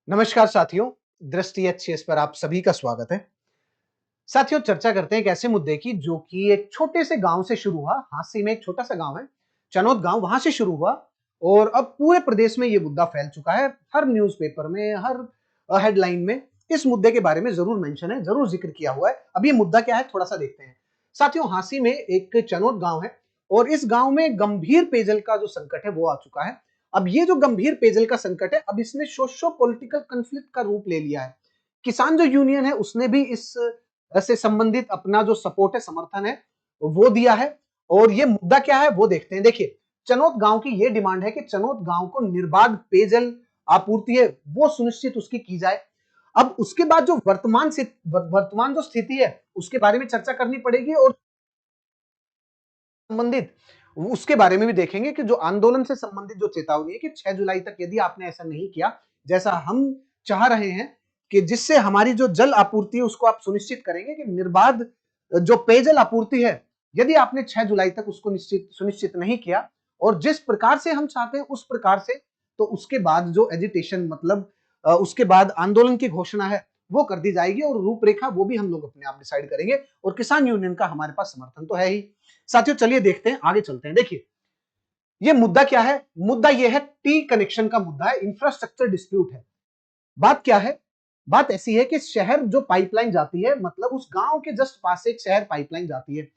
नमस्कार साथियों, दृष्टि एचएस पर आप सभी का स्वागत है। साथियों, चर्चा करते हैं एक ऐसे मुद्दे की जो कि एक छोटे से गांव से शुरू हुआ। हांसी में एक छोटा सा गांव है, चनौद गांव, वहां से शुरू हुआ और अब पूरे प्रदेश में ये मुद्दा फैल चुका है। हर न्यूज़पेपर में, हर हेडलाइन में इस मुद्दे के बारे में जरूर मेंशन है, जरूर जिक्र किया हुआ है। अब ये मुद्दा क्या है, थोड़ा सा देखते हैं। साथियों, हांसी में एक चनौद गांव है और इस गांव में गंभीर पेयजल का जो संकट है वो आ चुका है। अब ये जो गंभीर पेयजल का संकट है, अब इसने सोशो पॉलिटिकल कॉन्फ्लिक्ट का रूप ले लिया है। किसान जो यूनियन है उसने भी इस से संबंधित अपना जो सपोर्ट है, समर्थन है, वो दिया है। और ये मुद्दा क्या है वो देखते हैं। देखिए, चनौद गांव की ये डिमांड है कि चनौद गांव को निर्बाध पेयजल आपूर्ति है वो सुनिश्चित उसकी की जाए। अब उसके बाद जो वर्तमान जो स्थिति है उसके बारे में चर्चा करनी पड़ेगी और संबंधित उसके बारे में भी देखेंगे कि जो आंदोलन से संबंधित जो चेतावनी है कि 6 जुलाई तक यदि आपने ऐसा नहीं किया जैसा हम चाह रहे हैं, कि जिससे हमारी जो जल आपूर्ति है उसको आप सुनिश्चित करेंगे कि निर्बाध जो पेयजल आपूर्ति है, यदि आपने 6 जुलाई तक उसको निश्चित सुनिश्चित नहीं किया और जिस प्रकार से हम चाहते हैं उस प्रकार से, तो उसके बाद जो एजिटेशन मतलब उसके बाद आंदोलन की घोषणा है वो कर दी जाएगी और रूपरेखा वो भी हम लोग अपने आप डिसाइड करेंगे और किसान यूनियन का हमारे पास समर्थन तो है ही। साथियों, चलिए देखते हैं, आगे चलते हैं। देखिए, ये मुद्दा क्या है? मुद्दा ये है, टी कनेक्शन का मुद्दा है, इंफ्रास्ट्रक्चर डिस्प्यूट है। बात क्या है? बात ऐसी है कि शहर जो पाइपलाइन जाती है, मतलब उस गांव के जस्ट पास से एक शहर पाइपलाइन जाती है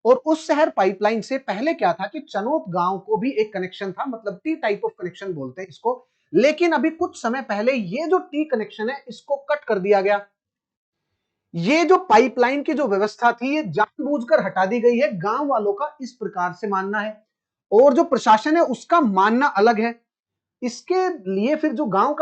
और उस शहर पाइपलाइन से पहले क्या था कि चनौत गांव को भी एक कनेक्शन था, मतलब टी टाइप ऑफ कनेक्शन बोलते हैं इसको। लेकिन अभी कुछ समय पहले ये जो टी कनेक्शन है इसको कट कर दिया गया। ये जो पाइपलाइन की जो व्यवस्था थी ये जानबूझकर हटा दी गई है, गांव वालों का इस प्रकार से मानना है और जो प्रशासन है उसका मानना अलग है। इसके लिए फिर जो गांव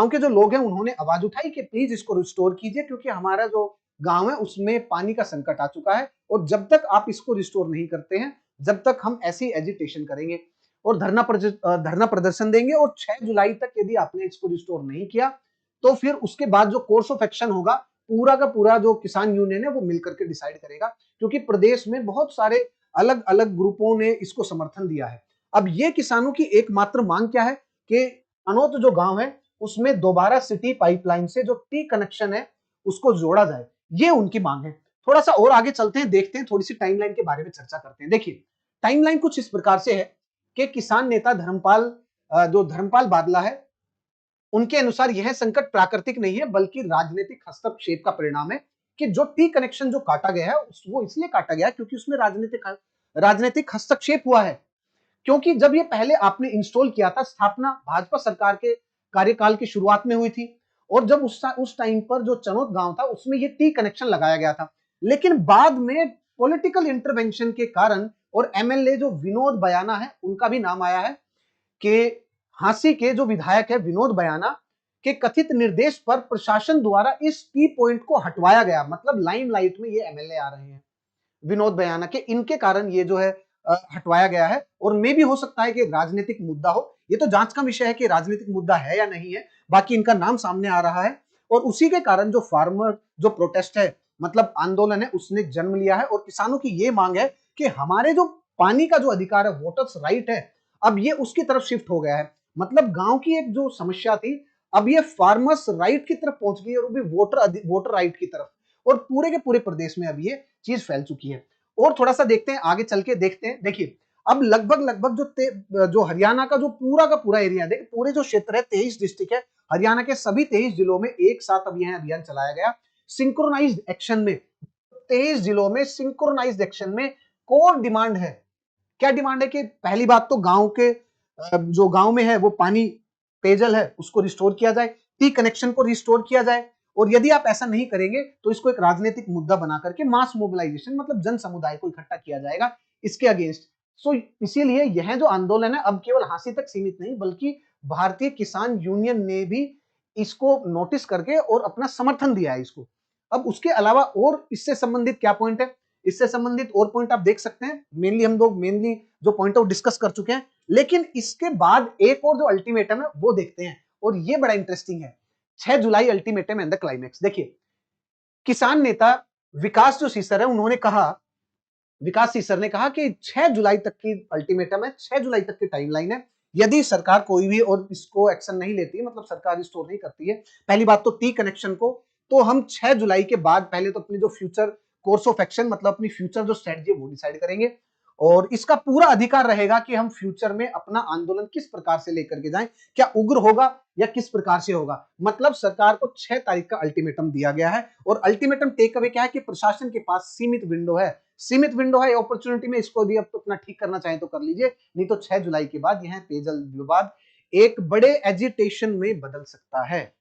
के जो लोग हैं उन्होंने आवाज उठाई कि प्लीज इसको रिस्टोर कीजिए, क्योंकि हमारा जो गांव है उसमें पानी का संकट आ चुका है और जब तक आप इसको रिस्टोर नहीं करते हैं, जब तक हम ऐसी एजिटेशन करेंगे और धरना प्रदर्शन देंगे और 6 जुलाई तक यदि आपने इसको रिस्टोर नहीं किया तो फिर उसके बाद जो कोर्स ऑफ एक्शन होगा, पूरा का पूरा जो किसान यूनियन है वो मिलकर के डिसाइड करेगा, क्योंकि प्रदेश में बहुत सारे अलग अलग ग्रुपों ने इसको समर्थन दिया है। अब ये किसानों की एकमात्र मांग क्या है कि अनोत जो गांव है उसमें दोबारा सिटी पाइपलाइन से जो टी कनेक्शन है उसको जोड़ा जाए, ये उनकी मांग है। थोड़ा सा और आगे चलते हैं, देखते हैं, थोड़ी सी टाइमलाइन के बारे में चर्चा करते हैं। देखिए, टाइमलाइन कुछ इस प्रकार से है कि किसान नेता जो धर्मपाल बादला है, उनके अनुसार यह संकट प्राकृतिक नहीं है बल्कि राजनीतिक हस्तक्षेप का परिणाम है। कि जो टी कनेक्शन जो काटा गया है वो इसलिए काटा गया क्योंकि उसमें राजनीतिक हस्तक्षेप हुआ है। क्योंकि जब ये पहले आपने इंस्टॉल किया था, स्थापना भाजपा सरकार के कार्यकाल की शुरुआत में हुई थी और जब उस टाइम पर जो चनौत गांव था उसमें ये टी कनेक्शन लगाया गया था। लेकिन बाद में पॉलिटिकल इंटरवेंशन के कारण और एमएलए जो विनोद बयाना है उनका भी नाम आया है कि हांसी के जो विधायक है विनोद बयाना के कथित निर्देश पर प्रशासन द्वारा इस टी पॉइंट को हटवाया गया। मतलब लाइमलाइट में ये एमएलए आ रहे हैं विनोद बयाना के, इनके कारण ये जो है हटवाया गया है। और मे भी हो सकता है कि राजनीतिक मुद्दा हो, ये तो जांच का विषय है कि राजनीतिक मुद्दा है या नहीं है। बाकी इनका नाम सामने आ रहा है और उसी के कारण जो फार्मर जो प्रोटेस्ट है, मतलब आंदोलन है, उसने जन्म लिया है और किसानों की ये मांग है कि हमारे जो पानी का जो अधिकार है, वोटर्स राइट है, अब ये उसकी तरफ शिफ्ट हो गया है। मतलब गांव की एक जो समस्या थी, अब ये फार्मर्स राइट की तरफ पहुंच गई और भी वोटर राइट की तरफ, और पूरे के पूरे प्रदेश में अब ये चीज फैल चुकी है। और थोड़ा सा देखते हैं, आगे चल के देखते हैं। देखिए, अब लगभग लगभग जो हरियाणा का जो पूरा का पूरा एरिया, देखिए पूरे जो क्षेत्र है, 23 डिस्ट्रिक्ट है हरियाणा के, सभी 23 जिलों में एक साथ अब यह अभियान चलाया गया सिंक्रोनाइज्ड एक्शन में। 23 जिलों में सिंक्रोनाइज्ड एक्शन में कोर डिमांड है। क्या डिमांड है कि पहली बात तो गांव के जो गांव में है वो पानी पेयजल है उसको रिस्टोर किया जाए, टी कनेक्शन को रिस्टोर किया जाए, और यदि आप ऐसा नहीं करेंगे तो इसको एक राजनीतिक मुद्दा बना करके मास मोबिलाइजेशन, मतलब जन समुदाय को इकट्ठा किया जाएगा इसके अगेंस्ट। सो इसीलिए यह जो आंदोलन है अब केवल हांसी तक सीमित नहीं बल्कि भारतीय किसान यूनियन ने भी इसको नोटिस करके और अपना समर्थन दिया है इसको। अब उसके अलावा और इससे संबंधित क्या पॉइंट है, इससे संबंधित और पॉइंट आप देख सकते हैं। हम लोग मेनली जो पॉइंट ऑफ डिस्कस कर चुके हैं, लेकिन इसके बाद एक और जो अल्टीमेटम है वो देखते हैं और ये बड़ा इंटरेस्टिंग है। 6 जुलाई अल्टीमेटम एंड द क्लाइमेक्स। देखिए, किसान नेता विकास जो सीसर है उन्होंने कहा, विकास सीसर ने कहा कि 6 जुलाई तक की अल्टीमेटम है, 6 जुलाई तक की टाइमलाइन है। यदि सरकार कोई भी और इसको एक्शन नहीं लेती, मतलब सरकार रिस्टोर नहीं करती है, पहली बात तो टी कनेक्शन को, तो हम 6 जुलाई के बाद पहले तो अपनी जो फ्यूचर कोर्स ऑफ एक्शन, मतलब अपनी फ्यूचर जो स्ट्रेटजी है वो डिसाइड करेंगे, और इसका पूरा अधिकार रहेगा कि हम फ्यूचर में अपना आंदोलन किस प्रकार से लेकर के जाएं, क्या उग्र होगा या किस प्रकार से होगा। मतलब सरकार को 6 तारीख का अल्टीमेटम दिया गया है, और अल्टीमेटम टेक अवे क्या है कि प्रशासन के पास सीमित विंडो है, सीमित विंडो है अपॉर्चुनिटी में, इसको भी अब तो अपना ठीक करना चाहे तो कर लीजिए, नहीं तो 6 जुलाई के बाद यह पेयजल विवाद एक बड़े एजिटेशन में बदल सकता है।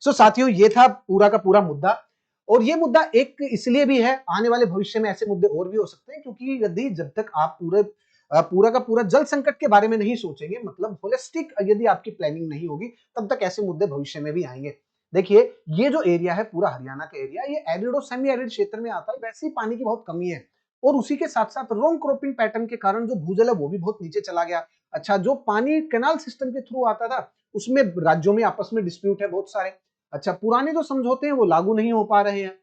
सो साथियों, ये था पूरा का पूरा मुद्दा, और ये मुद्दा एक इसलिए भी है, आने वाले भविष्य में ऐसे मुद्दे और भी हो सकते हैं, क्योंकि यदि जब तक आप पूरा का पूरा जल संकट के बारे में नहीं सोचेंगे, मतलब होलिस्टिक यदि आपकी प्लानिंग नहीं होगी, तब तक ऐसे मुद्दे भविष्य में भी आएंगे। देखिए, ये जो एरिया है पूरा हरियाणा का एरिया, ये एरिड और सेमी एरिड क्षेत्र में आता है, वैसे ही पानी की बहुत कमी है, और उसी के साथ साथ रॉन्ग क्रॉपिंग पैटर्न के कारण जो भूजल है वो भी बहुत नीचे चला गया। अच्छा, जो पानी कैनाल सिस्टम के थ्रू आता था, उसमें राज्यों में आपस में डिस्प्यूट है बहुत सारे। अच्छा, पुराने जो समझौते हैं वो लागू नहीं हो पा रहे हैं,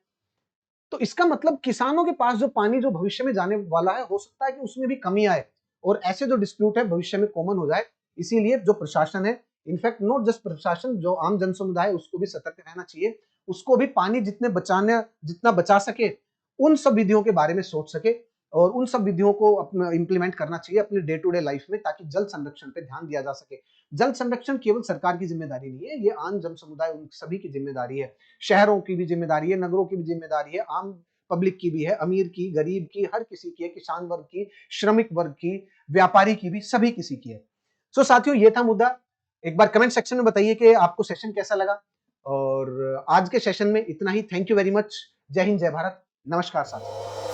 तो इसका मतलब किसानों के पास जो पानी जो भविष्य में जाने वाला है, हो सकता है कि उसमें भी कमी आए, और ऐसे जो डिस्प्यूट है भविष्य में कॉमन हो जाए। इसीलिए जो प्रशासन है, इनफैक्ट नॉट जस्ट प्रशासन, जो आम जन समुदाय है, उसको भी सतर्क रहना चाहिए, उसको भी पानी जितना बचा सके, उन सब विधियों के बारे में सोच सके, और उन सब विधियों को अपना इंप्लीमेंट करना चाहिए अपने डे टू डे लाइफ में, ताकि जल संरक्षण पे ध्यान दिया जा सके। जल संरक्षण केवल सरकार की जिम्मेदारी नहीं है, ये आम जन समुदाय उन सभी की जिम्मेदारी है, शहरों की भी जिम्मेदारी है, नगरों की भी जिम्मेदारी है, आम पब्लिक की भी है, अमीर की, गरीब की, हर किसी की है, किसान वर्ग की, श्रमिक वर्ग की, व्यापारी की भी, सभी किसी की है। सो साथियों, ये था मुद्दा। एक बार कमेंट सेक्शन में बताइए कि आपको सेशन कैसा लगा, और आज के सेशन में इतना ही। Thank you very much. जय हिंद, जय भारत, नमस्कार साथियों।